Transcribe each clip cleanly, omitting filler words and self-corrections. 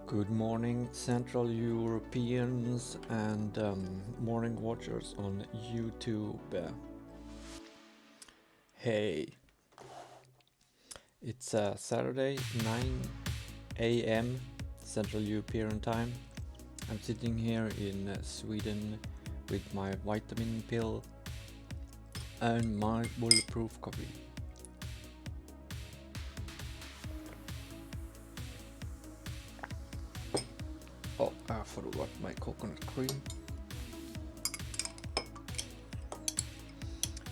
Good morning, Central Europeans and morning watchers on YouTube. Hey, it's Saturday, 9 a.m. Central European time. I'm sitting here in Sweden with my vitamin pill and my bulletproof coffee. Oh, I forgot my coconut cream.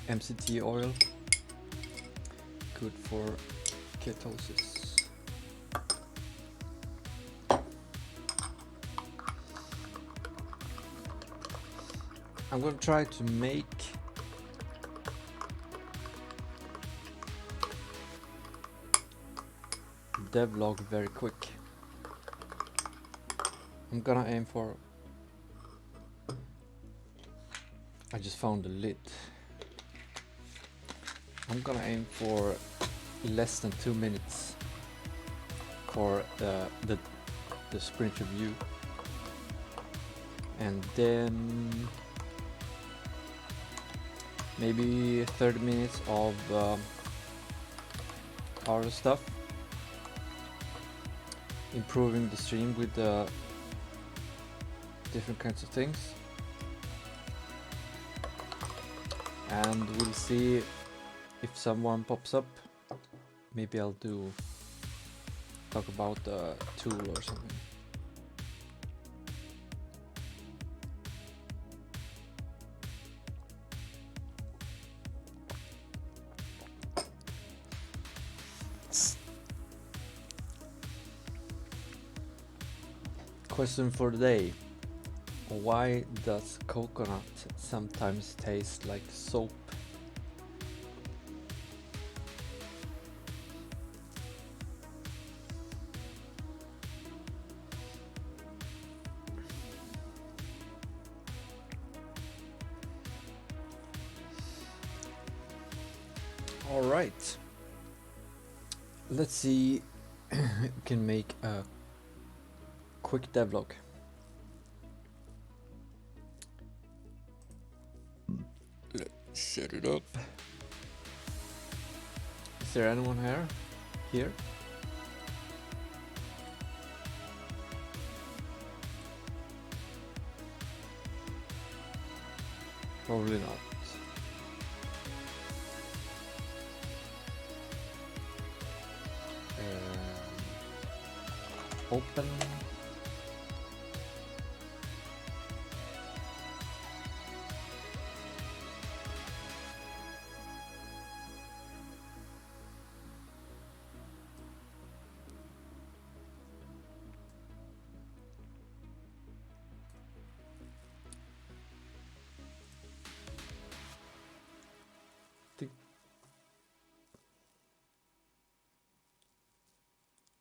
MCT oil, good for ketosis. I'm gonna try to make devlog very quick. I'm gonna aim for... I just found the lid. I'm gonna aim for less than 2 minutes for the sprint review, and then maybe 30 minutes of our stuff, improving the stream with different kinds of things, and we'll see if someone pops up. Maybe I'll talk about a tool or something. Question for the day: why does coconut sometimes taste like soap? All right, let's see if we can make a quick devlog. Let's set it up. Is there anyone here? Probably not. Open.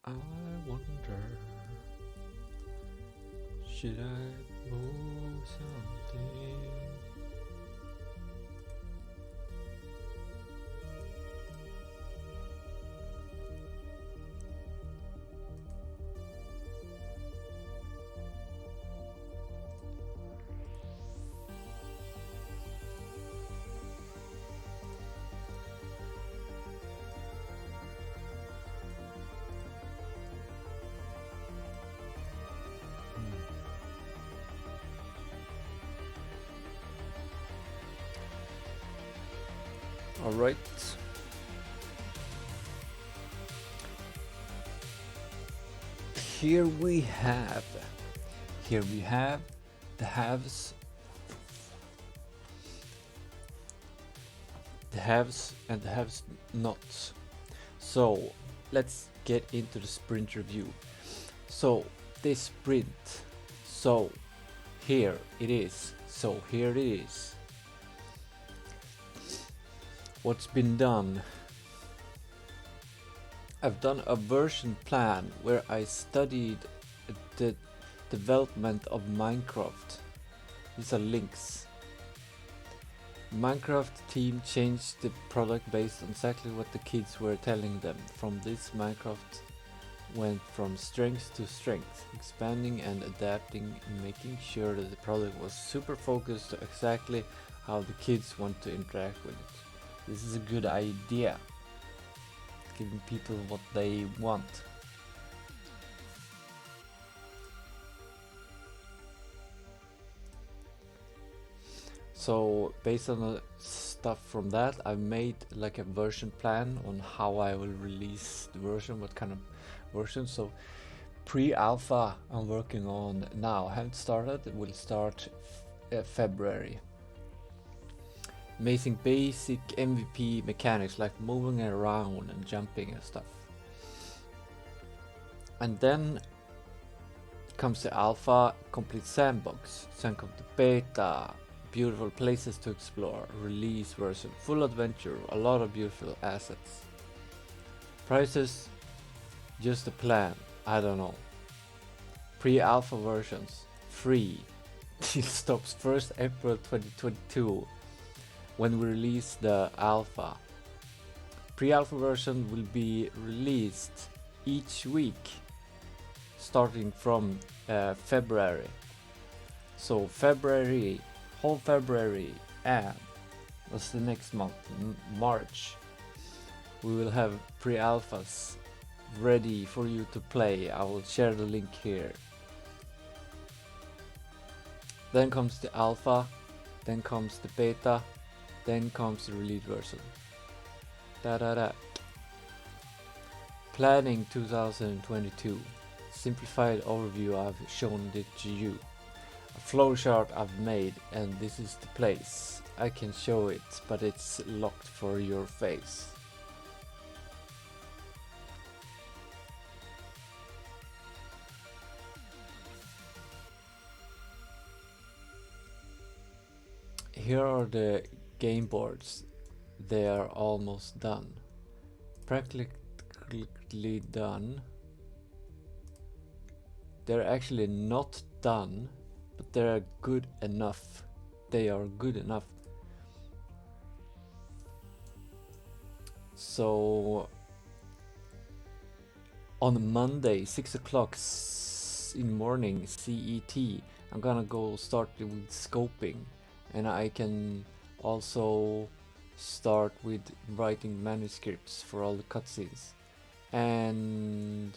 I wonder, should I move something? All right. Here we have the haves and the haves nots. So let's get into the sprint review. So this sprint, so here it is. What's been done? I've done a version plan where I studied the development of Minecraft. These are links. Minecraft team changed the product based on exactly what the kids were telling them. From this, Minecraft went from strength to strength, expanding and adapting, making sure that the product was super focused to exactly how the kids want to interact with it. This is a good idea, giving people what they want. So based on the stuff from that, I've made like a version plan on how I will release the version, what kind of version. So pre-alpha I'm working on now, I haven't started, it will start February. Amazing basic MVP mechanics like moving around and jumping and stuff. And then comes the alpha, complete sandbox, then comes the beta, beautiful places to explore, release version, full adventure, a lot of beautiful assets. Prices, just a plan, I don't know. Pre-alpha versions, free. It stops 1st April 2022 when we release the alpha. Pre-alpha version will be released each week starting from February. So February, whole February, and what's the next month? March. We will have pre-alphas ready for you to play. I will share the link here. Then comes the alpha, then comes the beta, then comes the release version. Planning 2022. Simplified overview, I've shown it to you. A flowchart I've made, and this is the place. I can show it, but it's locked for your face. Here are the game boards. They are almost done. Practically done. They're actually not done, but they're good enough. They are good enough. So on Monday, 6 o'clock in the morning CET, I'm gonna go start with scoping, and I can also start with writing manuscripts for all the cutscenes. And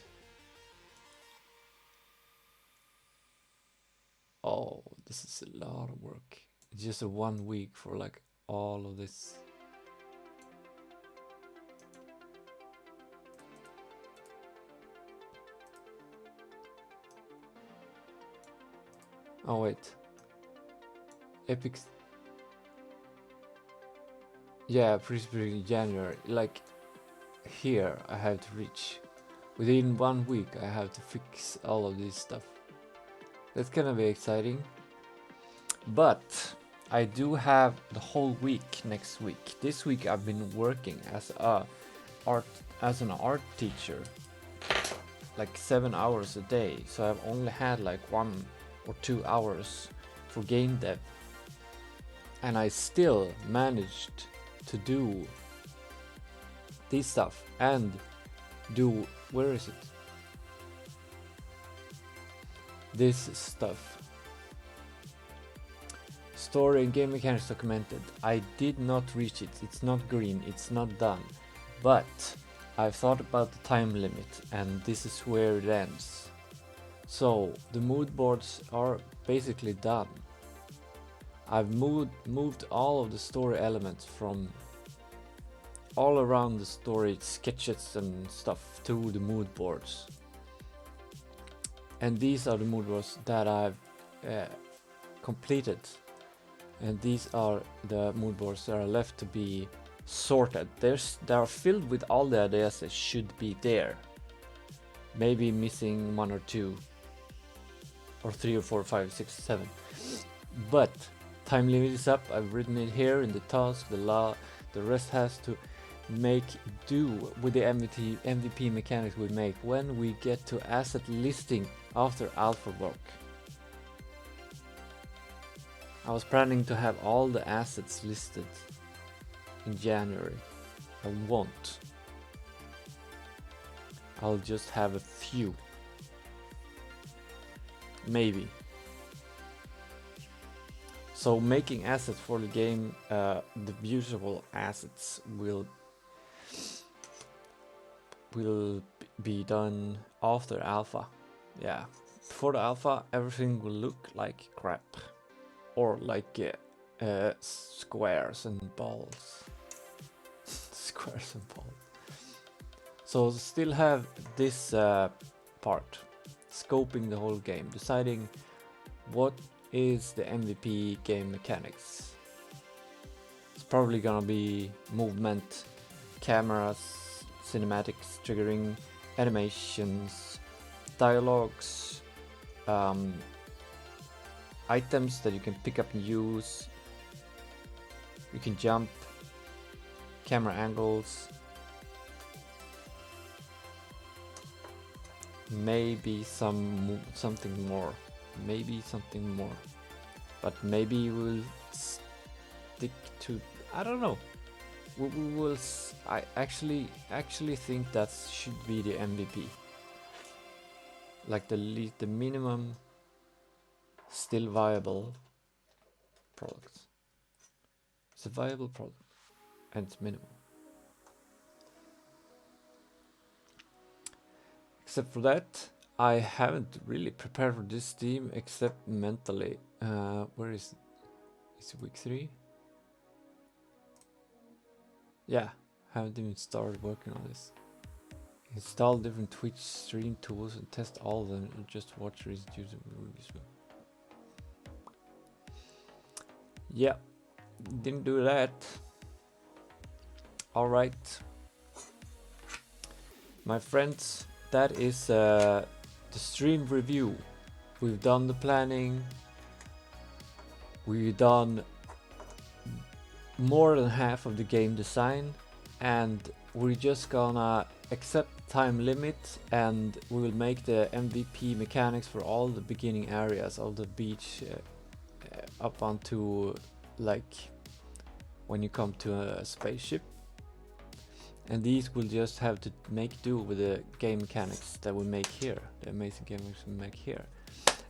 oh, this is a lot of work. It's just a 1 week for like all of this. Oh wait. Epic. Yeah, pre-spring January. Like here I have to reach. Within 1 week I have to fix all of this stuff. That's gonna be exciting. But I do have the whole week next week. This week I've been working as an art teacher, like 7 hours a day. So I've only had like 1 or 2 hours for game dev, and I still managed to do this stuff and do, where is it? This stuff. Story and game mechanics documented. I did not reach it. It's not green. It's not done. But I've thought about the time limit, and this is where it ends. So the mood boards are basically done. I've moved all of the story elements from all around the story sketches and stuff to the mood boards. And these are the mood boards that I've completed. And these are the mood boards that are left to be sorted. They are filled with all the ideas that should be there. Maybe missing 1 or 2. Or 3 or 4, 5, 6, 7. But time limit is up. I've written it here in the task, the rest has to make do with the MVP mechanics we make when we get to asset listing after alpha work. I was planning to have all the assets listed in January. I won't. I'll just have a few. Maybe. So making assets for the game, the usable assets will be done after alpha. Yeah, before the alpha, everything will look like crap, or like squares and balls. Squares and balls. So still have this part, scoping the whole game, deciding what is the MVP game mechanics. It's probably gonna be movement, cameras, cinematics, triggering, animations, dialogues, items that you can pick up and use. You can jump, camera angles, maybe something more, but maybe we'll stick to, I don't know. We will. I actually think that should be the MVP. Like the minimum still viable product. It's a viable product and it's minimal. Except for that, I haven't really prepared for this team except mentally. Where is it? Is it week 3? Yeah, haven't even started working on this. Install different Twitch stream tools and test all of them, and just watch recent YouTube reviews. Yeah, didn't do that. Alright. My friends, that is the stream review. We've done the planning. We've done more than half of the game design, and we're just gonna accept time limit, and we will make the MVP mechanics for all the beginning areas of the beach up onto like when you come to a spaceship, and these will just have to make do with the game mechanics that we make here, the amazing game mechanics we make here.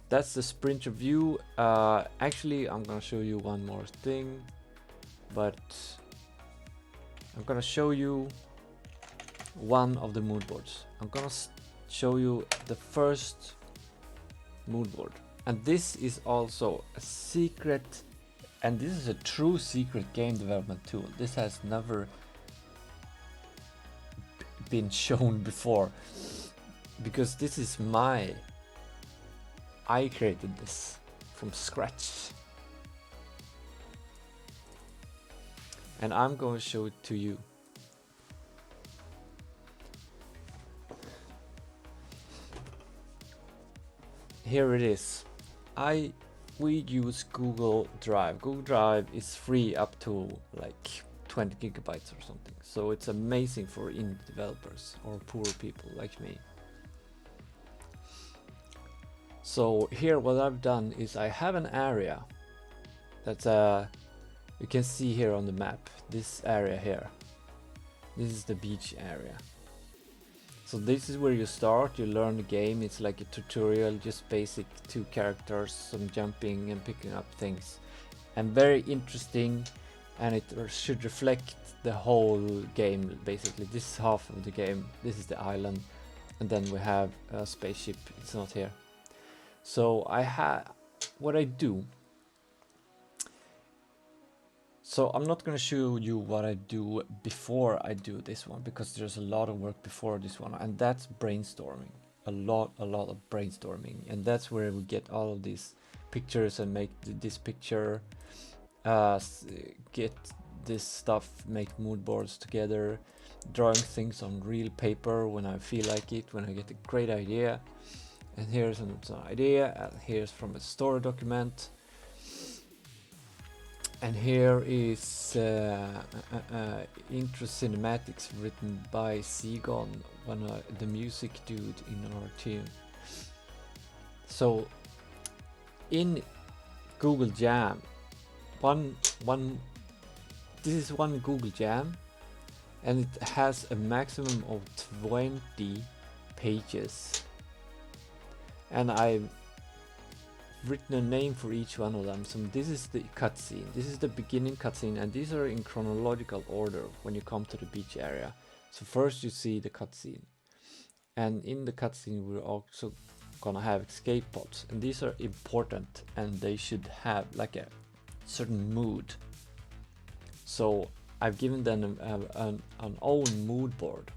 That's the sprint review. Actually, I'm gonna show you one more thing, but I'm gonna show you one of the mood boards. I'm gonna show you the first mood board, and this is also a secret, and this is a true secret game development tool. This has never been shown before, because this is I created this from scratch, and I'm going to show it to you. Here it is. We use Google Drive. Google Drive is free up to like 20 gigabytes or something. So it's amazing for indie developers or poor people like me. So here what I've done is I have an area that's you can see here on the map, this area here. This is the beach area. So this is where you start, you learn the game. It's like a tutorial, just basic 2 characters, some jumping and picking up things. And very interesting, and it should reflect the whole game basically. This is half of the game, this is the island, and then we have a spaceship, it's not here. So what I do, so I'm not going to show you what I do before I do this one, because there's a lot of work before this one, and that's brainstorming. A lot of brainstorming, and that's where we get all of these pictures and make this picture, get this stuff, make mood boards together, drawing things on real paper when I feel like it, when I get a great idea. And here's an idea, here's from a story document. And here is intro cinematics written by Sigon, the music dude in our team. So in Google Jam, this is one Google Jam, and it has a maximum of 20 pages, and I've written a name for each one of them. So this is the cutscene, this is the beginning cutscene, and these are in chronological order when you come to the beach area. So first you see the cutscene, and in the cutscene we're also gonna have escape pods, and these are important, and they should have like a certain mood. So I've given them an own mood board.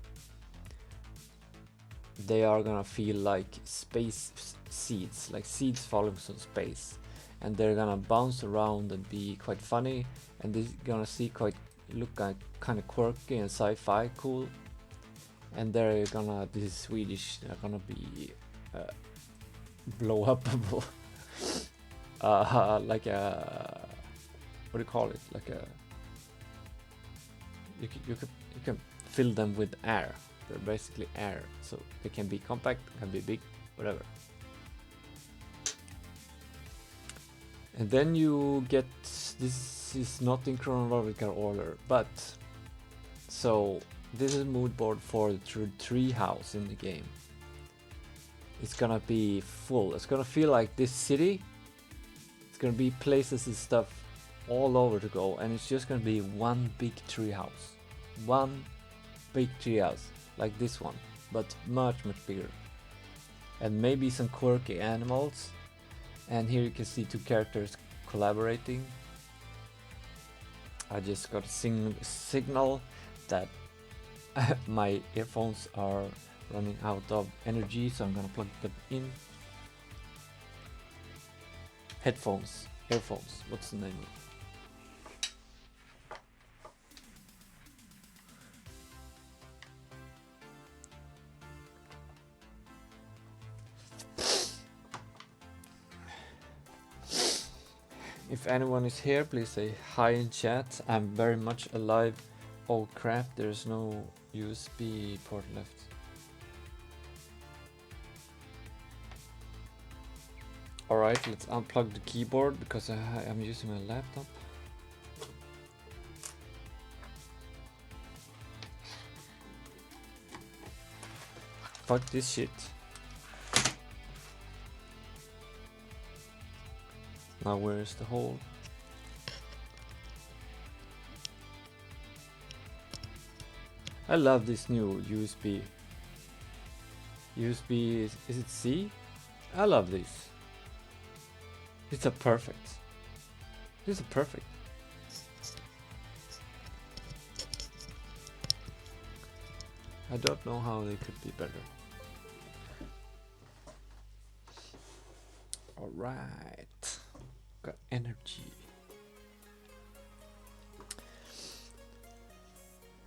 They are gonna feel like space seeds, like seeds falling from space, and they're gonna bounce around and be quite funny, and they're gonna look kind of quirky and sci-fi cool. And they're gonna, this is Swedish, they're gonna be blow upable. Like a, what do you call it? Like a, you can fill them with air. They're basically air, so they can be compact, can be big, whatever. And then you get, this is not in chronological order, but so this is a mood board for the tree house in the game. It's gonna be full. It's gonna feel like this city. It's gonna be places and stuff all over to go, and it's just gonna be one big tree house. One big tree house, like this one, but much bigger. And maybe some quirky animals. And here you can see two characters collaborating. I just got a signal that my earphones are running out of energy, so I'm gonna plug them in. Headphones, earphones, what's the name? If anyone is here, please say hi in chat. I'm very much alive. Oh crap, there's no USB port left. Alright, let's unplug the keyboard because I'm using my laptop. Fuck this shit. Now where's the hole? I love this new USB. USB, is it C? I love this. It's a perfect. This is perfect. I don't know how they could be better. Alright. Got energy.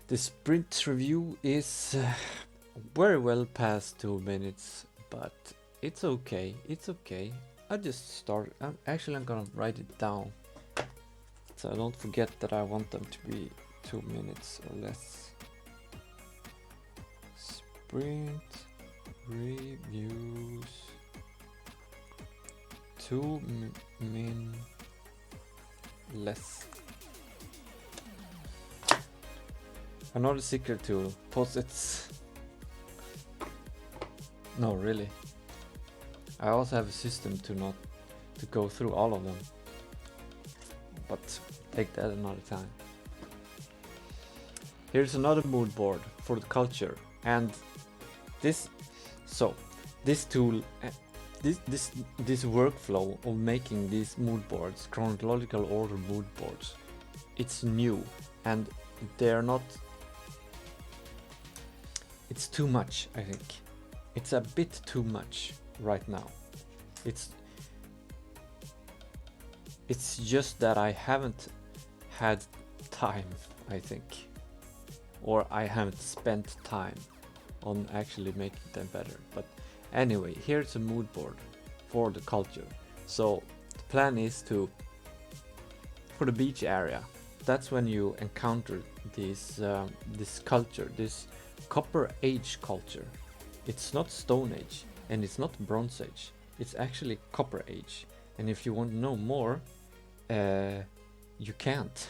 The sprint review is very well past 2 minutes, but it's okay. It's okay. I just start. I'm gonna write it down so I don't forget that I want them to be 2 minutes or less. Sprint reviews 2 min less. Another secret tool, post-its. No, really. I also have a system to go through all of them, but take that another time. Here's another mood board for the culture, and this tool, this workflow of making these mood boards, chronological order mood boards, it's new, and they're not. It's too much, I think. It's a bit too much right now. It's just that I haven't had time, I think, or I haven't spent time on actually making them better. But anyway, here's a mood board for the culture. So the plan is for the beach area, that's when you encounter this culture, this Copper Age culture. It's not Stone Age and it's not Bronze Age. It's actually Copper Age. And if you want to know more, you can't.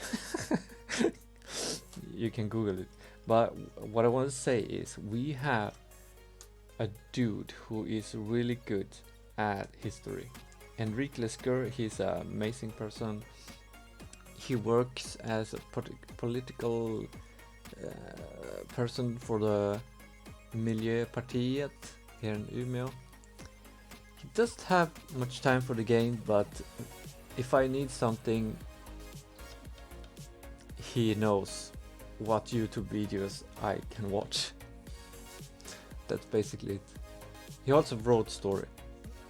You can Google it. But what I want to say is we have a dude who is really good at history. Enrique Lescure, he's an amazing person. He works as a political person for the Miljöpartiet here in Umeå. He doesn't have much time for the game, but if I need something, he knows what YouTube videos I can watch. That's basically it. He also wrote story,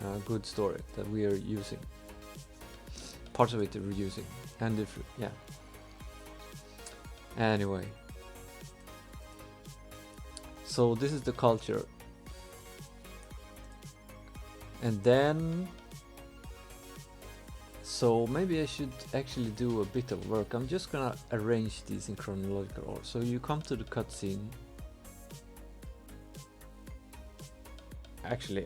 a good story that we are using. Parts of it we're using, and if yeah. Anyway, so this is the culture, and then so maybe I should actually do a bit of work. I'm just gonna arrange these in chronological order. So you come to the cutscene. Actually,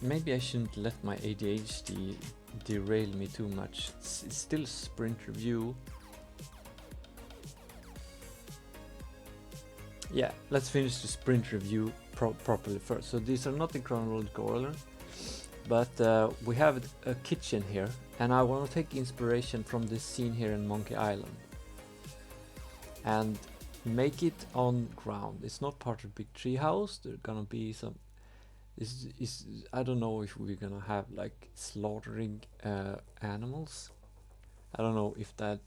maybe I shouldn't let my ADHD derail me too much. It's still sprint review. Yeah, let's finish the sprint review properly first. So these are not in chronological order, but we have a kitchen here, and I want to take inspiration from this scene here in Monkey Island and make it on ground. It's not part of big tree house. There's gonna be some. I don't know if we're gonna have like slaughtering animals. I don't know if that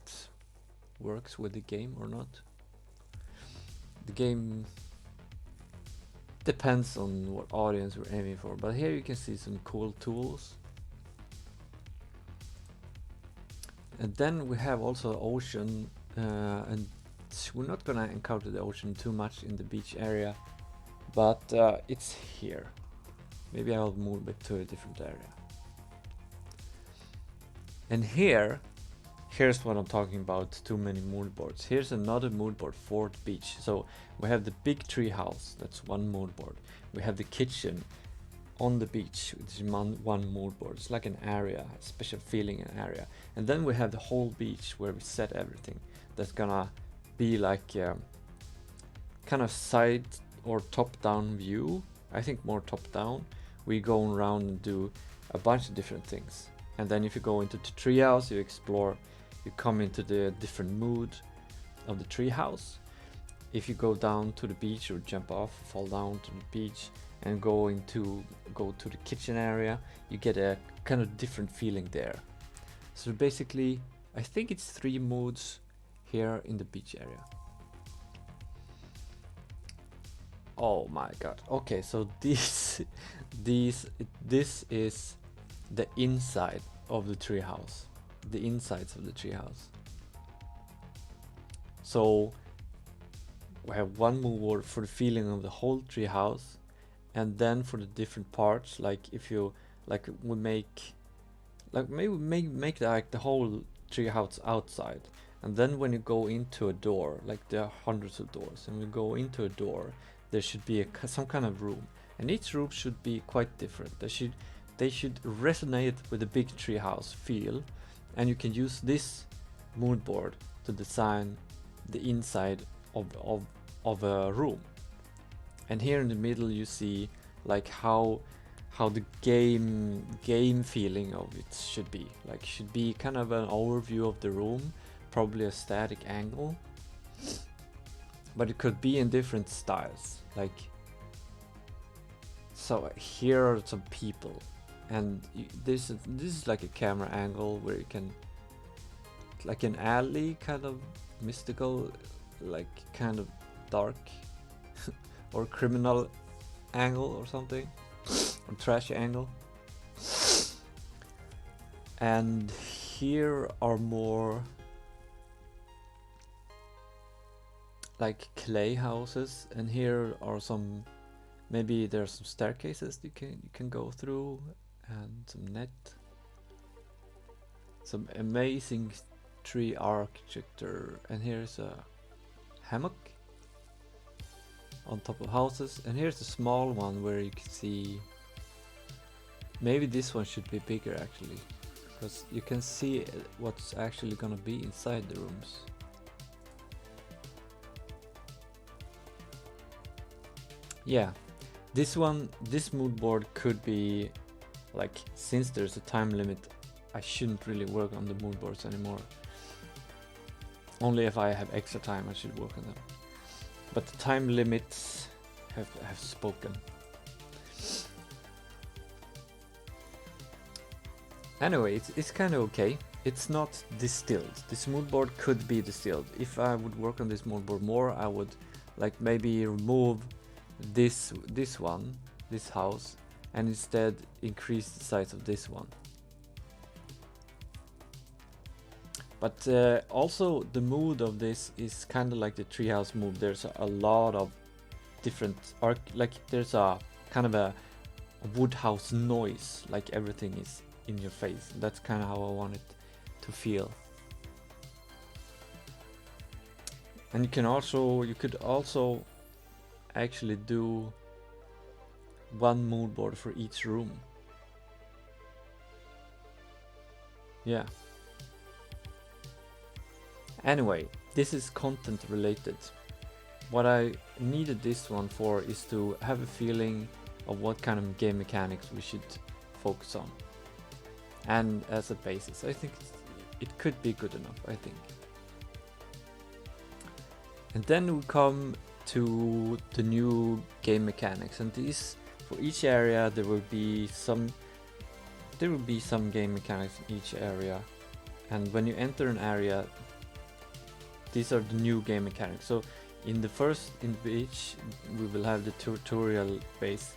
works with the game or not. The game depends on what audience we're aiming for, but here you can see some cool tools. And then we have also ocean, and we're not gonna encounter the ocean too much in the beach area, but it's here. Maybe I'll move it to a different area. And here's what I'm talking about, too many mood boards. Here's another mood board for the beach. So we have the big tree house, that's one mood board. We have the kitchen on the beach, which is one mood board. It's like an area, a special feeling an area. And then we have the whole beach where we set everything. That's gonna be like kind of side or top-down view. I think more top-down. We go around and do a bunch of different things. And then if you go into the treehouse, you explore, you come into the different mood of the treehouse. If you go down to the beach or jump off, fall down to the beach and go to the kitchen area, you get a kind of different feeling there. So basically, I think it's 3 moods here in the beach area. Oh my god. Okay, so this is the inside of the treehouse. The insides of the treehouse. So we have one mood board for the feeling of the whole treehouse, and then for the different parts, like if you we make like the whole treehouse outside, and then when you go into a door, like there are hundreds of doors, and we go into a door, there should be some kind of room, and each room should be quite different. They should resonate with the big treehouse feel, and you can use this mood board to design the inside of a room. And here in the middle you see like how the game feeling of it should be. Like should be kind of an overview of the room, probably a static angle, but it could be in different styles. Like so here are some people, and this is like a camera angle where you can, like an alley, kind of mystical, like kind of dark or criminal angle or something, or trash angle. And here are more like clay houses, and here are some, maybe there's some staircases you can go through, and some net, some amazing tree architecture. And here's a hammock on top of houses, and here's the small one where you can see, maybe this one should be bigger actually, because you can see what's actually gonna be inside the rooms. Yeah, This mood board could be like, since there's a time limit, I shouldn't really work on the mood boards anymore. Only if I have extra time I should work on them. But the time limits have spoken. Anyway, it's kind of okay. It's not distilled. This mood board could be distilled. If I would work on this mood board more, I would like maybe remove this house, and instead increase the size of this one. But also the mood of this is kind of like the treehouse mood. There's a lot of different like there's a kind of a wood house noise, like everything is in your face. That's kind of how I want it to feel. And you could also actually do one mood board for each room. Yeah. Anyway, this is content related. What I needed this one for is to have a feeling of what kind of game mechanics we should focus on. And as a basis, I think it could be good enough, I think. And then we come to the new game mechanics, and these, for each area there will be some game mechanics in each area. And when you enter an area, these are the new game mechanics. So in which we will have the tutorial base.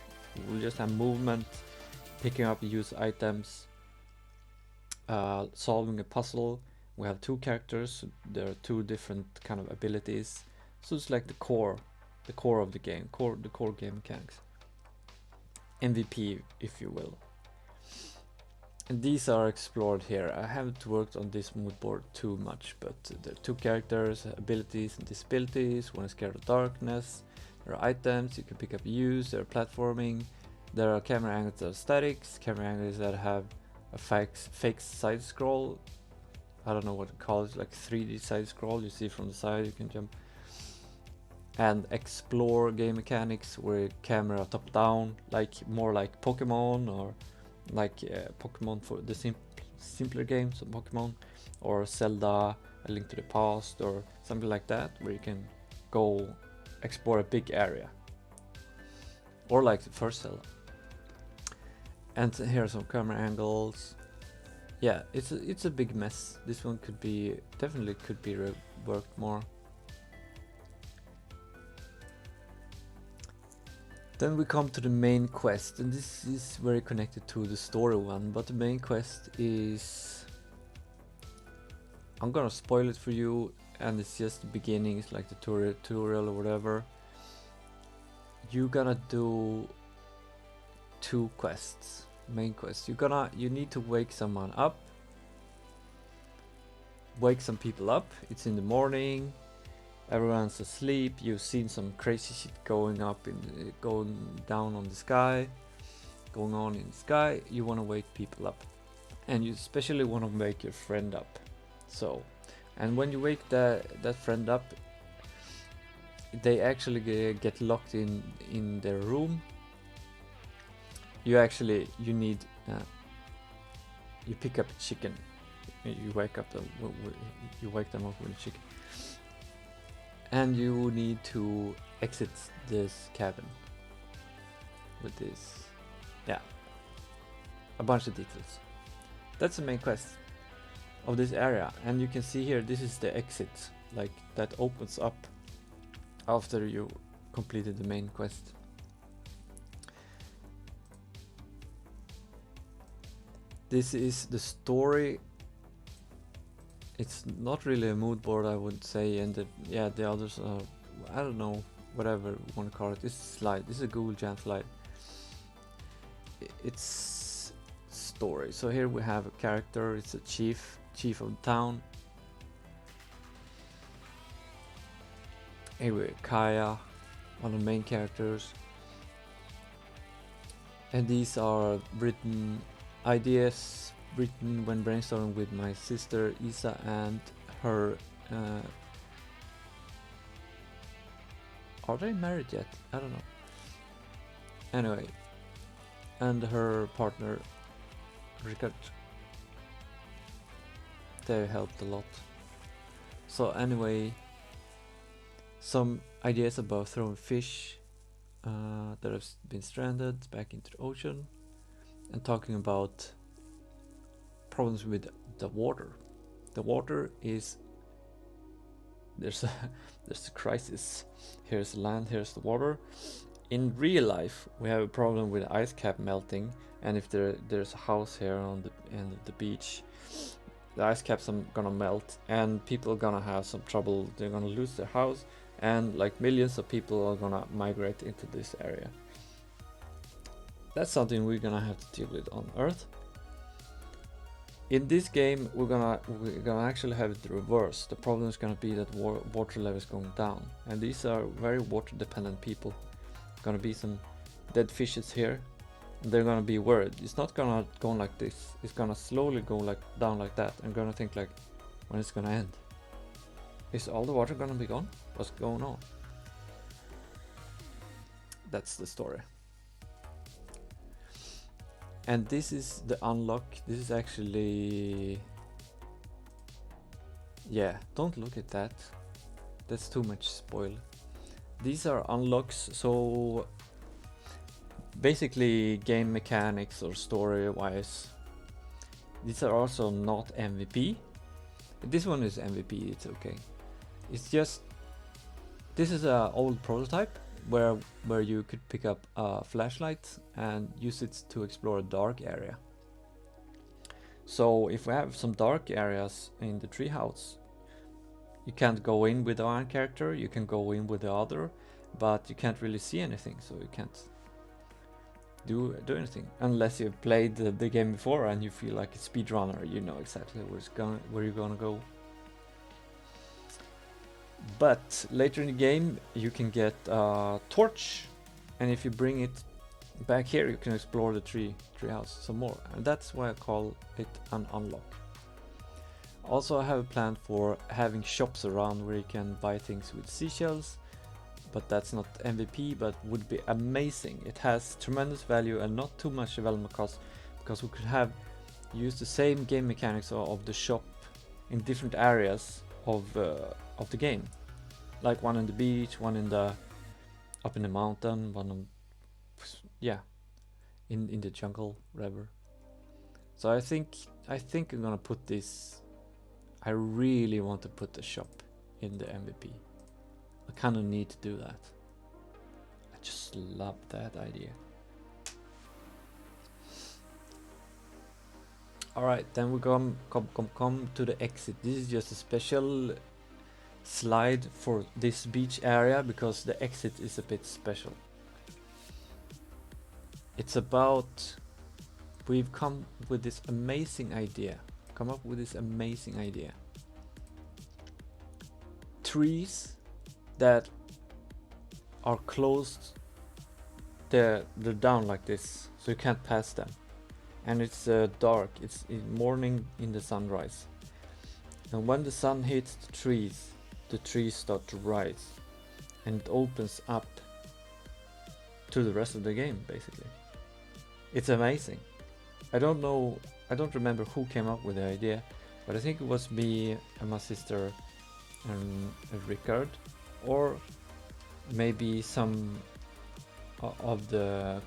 We'll just have movement, picking up use items, solving a puzzle. We have two characters. There are two different kind of abilities. So it's like the core of the game, the core game mechanics. MVP, if you will. And these are explored here. I haven't worked on this mood board too much, but there are two characters, abilities and disabilities. One is scared of darkness. There are items you can pick up and use. There are platforming. There are camera angles that are statics, camera angles that have a fake side scroll. I don't know what to call it, like 3D side scroll. You see from the side, you can jump. And explore game mechanics where camera top down, like more like Pokemon, or like Pokemon for the simpler games of Pokemon, or Zelda, A Link to the Past, or something like that, where you can go explore a big area, or like the first Zelda. And here are some camera angles. Yeah, it's a big mess. This one definitely could be worked more. Then we come to the main quest, and this is very connected to the story one, but the main quest is... I'm gonna spoil it for you, and it's just the beginning, it's like the tutorial or whatever. You're gonna do two quests, main quests. You need to wake someone up, wake some people up. It's in the morning. Everyone's asleep. You've seen some crazy shit going down on the sky, going on in the sky. You want to wake people up, and you especially want to wake your friend up. So, and when you wake that friend up, they actually get locked in their room. You pick up a chicken. You wake them up with a chicken. And you need to exit this cabin with this, yeah, a bunch of details. That's the main quest of this area, and you can see here, this is the exit, like that opens up after you completed the main quest. This is the story. It's not really a mood board, I would say, and the others are, I don't know, whatever you want to call it. This is a slide. This is a Google Jam slide. It's story. So here we have a character. It's a chief of the town. Anyway, Kaya, one of the main characters. And these are ideas written when brainstorming with my sister Isa and her. Are they married yet? I don't know. Anyway, and her partner Richard, they helped a lot. So anyway, some ideas about throwing fish that have been stranded back into the ocean, and talking about problems with the water. The water is there's a crisis. Here's land, here's the water. In real life, we have a problem with ice cap melting, and if there's a house here on the end of the beach, the ice caps are gonna melt, and people are gonna have some trouble. They're gonna lose their house, and like millions of people are gonna migrate into this area. That's something we're gonna have to deal with on Earth. In this game, we're gonna actually have it reverse. The problem is gonna be that water level is going down, and these are very water dependent people. Gonna be some dead fishes here. They're gonna be worried. It's not gonna go like this. It's gonna slowly go like down like that. I'm gonna think like, when it's gonna end? Is all the water gonna be gone? What's going on? That's the story. And this is the unlock. This is actually, yeah, don't look at that. That's too much spoil. These are unlocks, so basically game mechanics or story wise. These are also not MVP. This one is MVP, it's okay. It's just, this is an old prototype where you could pick up a flashlight and use it to explore a dark area. So if we have some dark areas in the treehouse, you can't go in with one character, you can go in with the other, but you can't really see anything, so you can't do anything unless you've played the game before and you feel like a speedrunner. You know exactly where you're gonna go. But later in the game you can get a torch, and if you bring it back here you can explore the treehouse some more, and that's why I call it an unlock. Also, I have a plan for having shops around where you can buy things with seashells, but that's not MVP, but would be amazing. It has tremendous value and not too much development cost, because we could have used the same game mechanics of the shop in different areas of the game, like one on the beach, one in the up in the mountain, one on, yeah, in the jungle, whatever. So I think I'm gonna put this. I really want to put the shop in the MVP. I kind of need to do that. I just love that idea. Alright, then we come to the exit. This is just a special slide for this beach area because the exit is a bit special. It's about, we've come with this amazing idea. Come up with this amazing idea. Trees that are closed, they're down like this, so you can't pass them. And it's dark, it's in morning in the sunrise. And when the sun hits the trees start to rise. And it opens up to the rest of the game, basically. It's amazing. I don't remember who came up with the idea, but I think it was me and my sister and Richard, or maybe some of the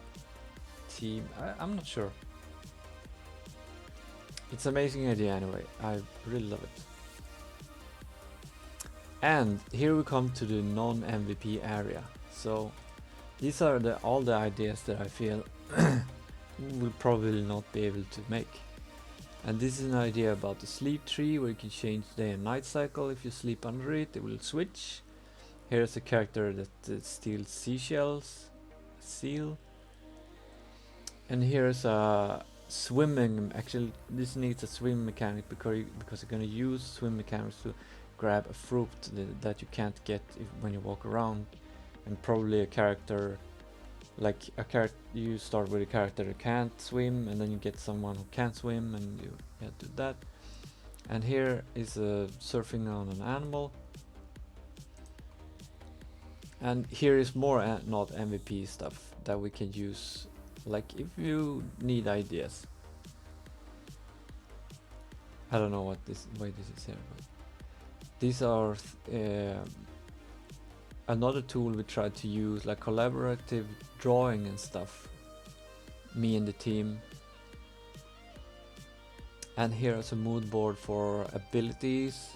team. I'm not sure. It's an amazing idea anyway. I really love it. And here we come to the non-MVP area. So these are all the ideas that I feel we'll probably not be able to make. And this is an idea about the sleep tree where you can change day and night cycle. If you sleep under it, it will switch. Here's a character that steals seashells, a seal. And here's a swimming. Actually, this needs a swim mechanic because you're gonna use swim mechanics to grab a fruit that you can't get when you walk around. And probably a character, like you start with a character that can't swim, and then you get someone who can't swim, and you do that. And here is surfing on an animal. And here is more not MVP stuff that we can use, like if you need ideas. I don't know what this why this is here, but these are another tool we tried to use, like collaborative drawing and stuff. Me and the team. And here is a mood board for abilities.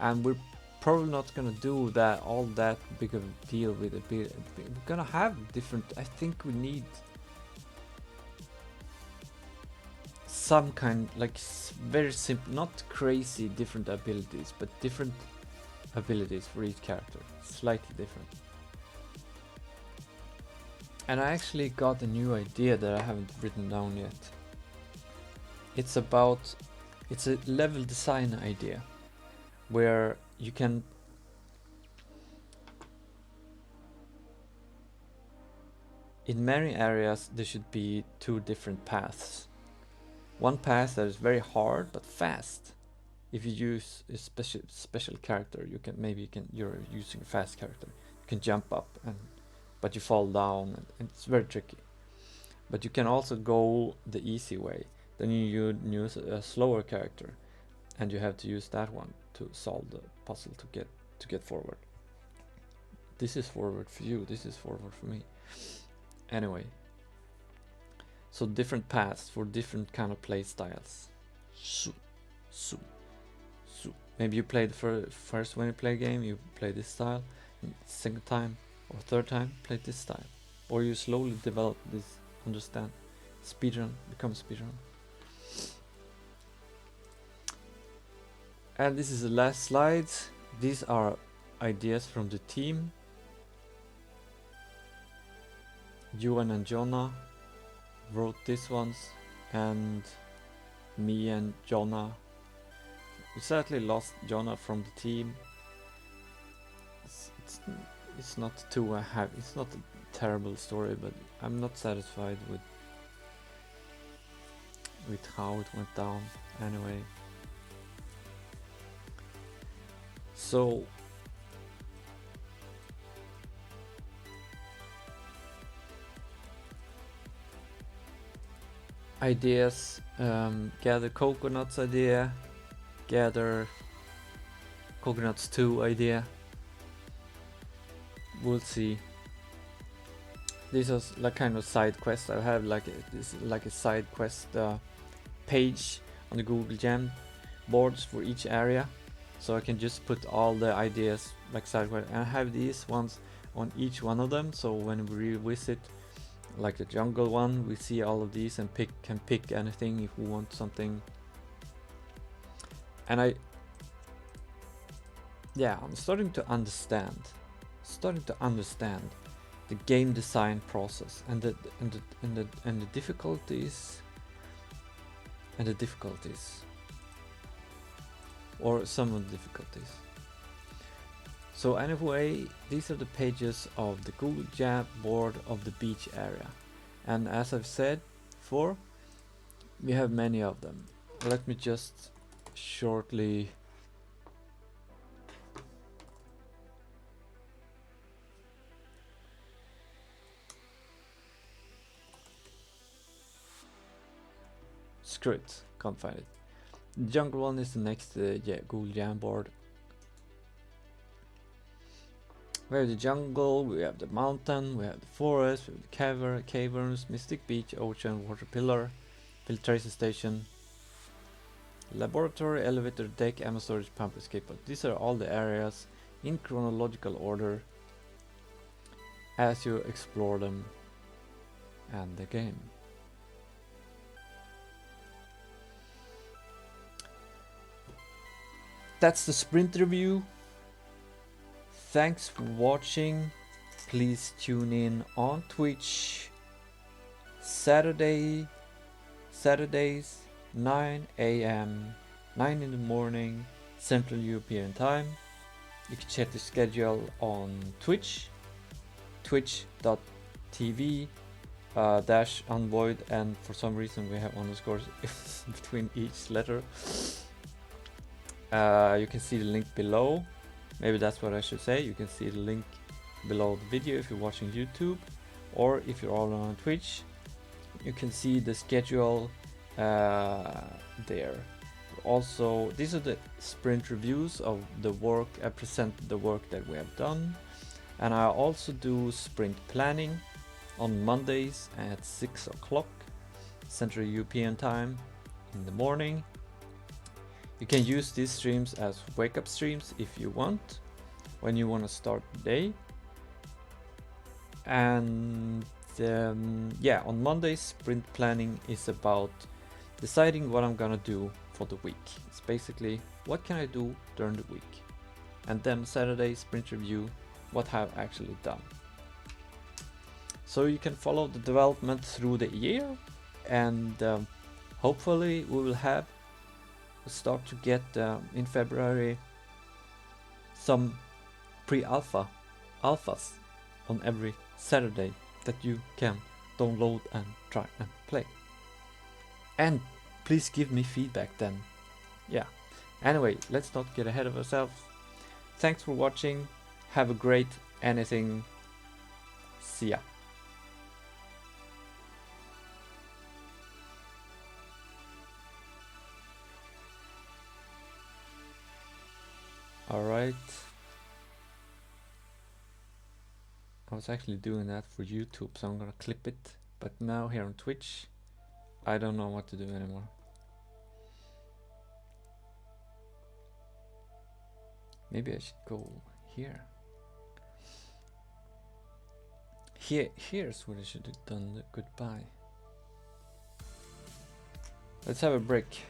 And we're probably not gonna do that all that big of a deal with ability. We're gonna have different. I think we need some kind, like very simple, not crazy different abilities, but different abilities for each character, slightly different. And I actually got a new idea that I haven't written down yet. It's a level design idea where you can in many areas there should be two different paths. One path that is very hard but fast. If you use a special character, you're using a fast character. You can jump up but you fall down and it's very tricky. But you can also go the easy way. Then you use a slower character and you have to use that one to solve the puzzle to get forward. This is forward for you, this is forward for me. Anyway. So different paths for different kind of play styles. Maybe you played first when you play a game, you play this style, and second time or third time play this style. Or you slowly develop this, understand. Speedrun, become speedrun. And this is the last slide. These are ideas from the team. Johan and Jonna wrote these ones, and me and Jonna. We sadly lost Jonna from the team. It's not too it's not a terrible story, but I'm not satisfied with how it went down. Anyway, so ideas, gather coconuts idea, gather coconuts 2 idea. We'll see. This is like kind of side quest. I have like a side quest page on the Google Jam boards for each area, so I can just put all the ideas like side quest, and I have these ones on each one of them. So when we revisit, like the jungle one, we see all of these and can pick anything if we want something. And I'm starting to understand the game design process and the difficulties or some of the difficulties. So anyway, these are the pages of the Google Jam board of the beach area, and as I've said before, we have many of them. Let me just shortly screw it, can't find it. The jungle one is the next Google Jam board. We have the jungle, we have the mountain, we have the forest, we have the caverns, mystic beach, ocean, water pillar, filtration station, laboratory, elevator, deck, ammo storage, pump, escape pod. These are all the areas in chronological order as you explore them and the game. That's the sprint review. Thanks for watching. Please tune in on Twitch Saturdays 9 a.m. 9 in the morning Central European Time. You can check the schedule on Twitch, twitch.tv --unvoid, and for some reason we have underscores between each letter. You can see the link below. Maybe that's what I should say. You can see the link below the video if you're watching YouTube, or if you're all on Twitch, you can see the schedule there. Also, these are the sprint reviews of the work. I present the work that we have done, and I also do sprint planning on Mondays at 6 o'clock Central European time in the morning. You can use these streams as wake-up streams if you want, when you want to start the day. And yeah, on Mondays, sprint planning is about deciding what I'm gonna do for the week. It's basically, what can I do during the week? And then Saturday, sprint review, what have I actually done. So you can follow the development through the year, and hopefully we will have start to get in February some alphas on every Saturday that you can download and try and play. And please give me feedback then. Yeah. Anyway, let's not get ahead of ourselves. Thanks for watching. Have a great anything. See ya. Alright. I was actually doing that for YouTube, so I'm gonna clip it. But now here on Twitch, I don't know what to do anymore. Maybe I should go here. Here's what I should have done the goodbye. Let's have a break.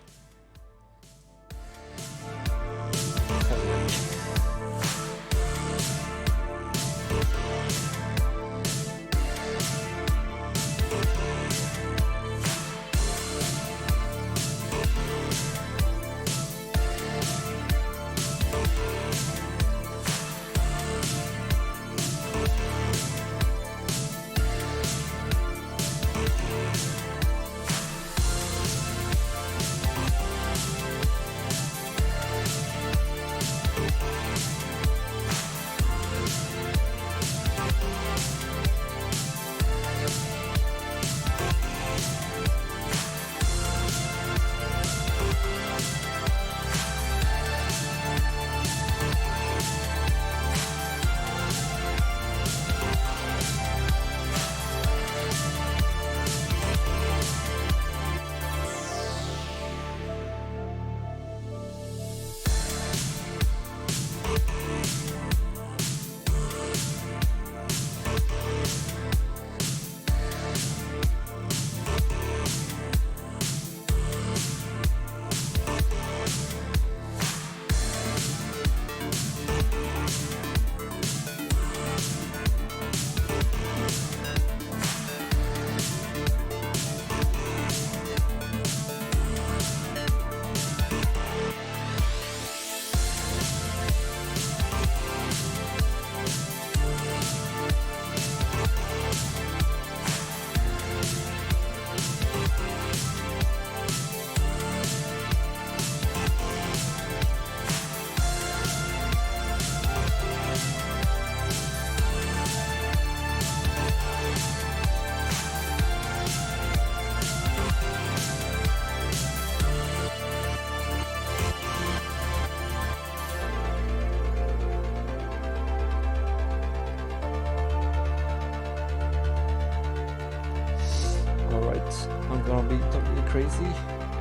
Gonna be totally crazy,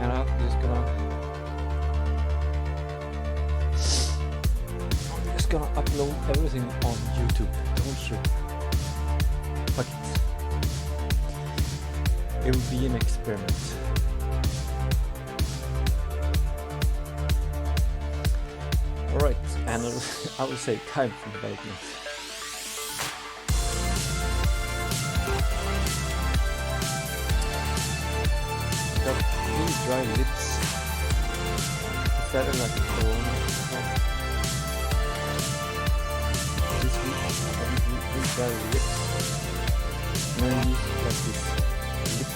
and I'm just gonna upload everything on YouTube. Don't you? But it will be an experiment. Alright, and I will say time for development. Really dry lips. Is that like a corona? This week I have really dry lips. And I use like this lip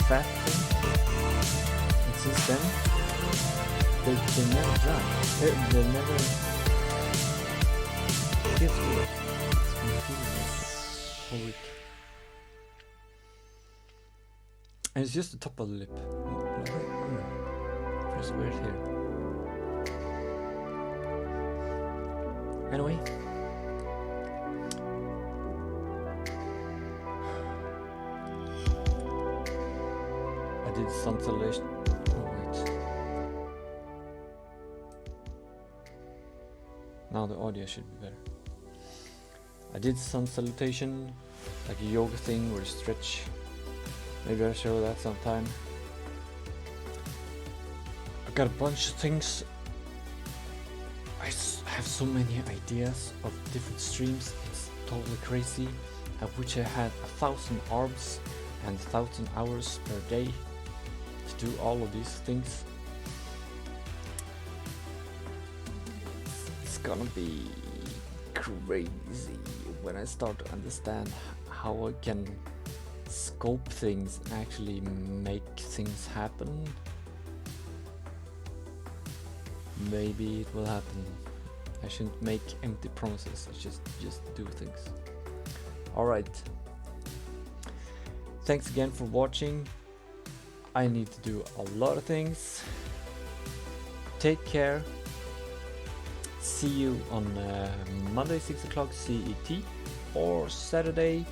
fat thing. And since then, they're never dry. They're never feels weird. It's been feeling like whole week. And it's just the top of the lip. Feels weird here. Anyway. I did sun salutation. Oh wait. Now the audio should be better. I did sun salutation, like a yoga thing where you stretch. Maybe I'll show that sometime. I got a bunch of things. I have so many ideas of different streams. It's totally crazy. I wish I had 1,000 arms and 1,000 hours per day to do all of these things. It's gonna be crazy when I start to understand how I can scope things and actually make things happen. Maybe it will happen. I shouldn't make empty promises. I just do things. Alright. Thanks again for watching. I need to do a lot of things. Take care. See you on Monday 6 o'clock CET or Saturday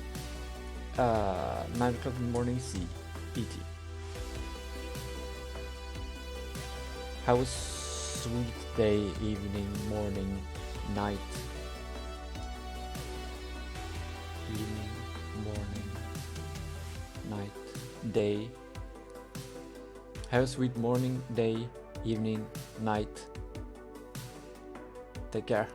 9 o'clock in the morning CET. Have a sweet day, evening, morning, night. Evening, morning, night, day. Have a sweet morning, day, evening, night. Take care.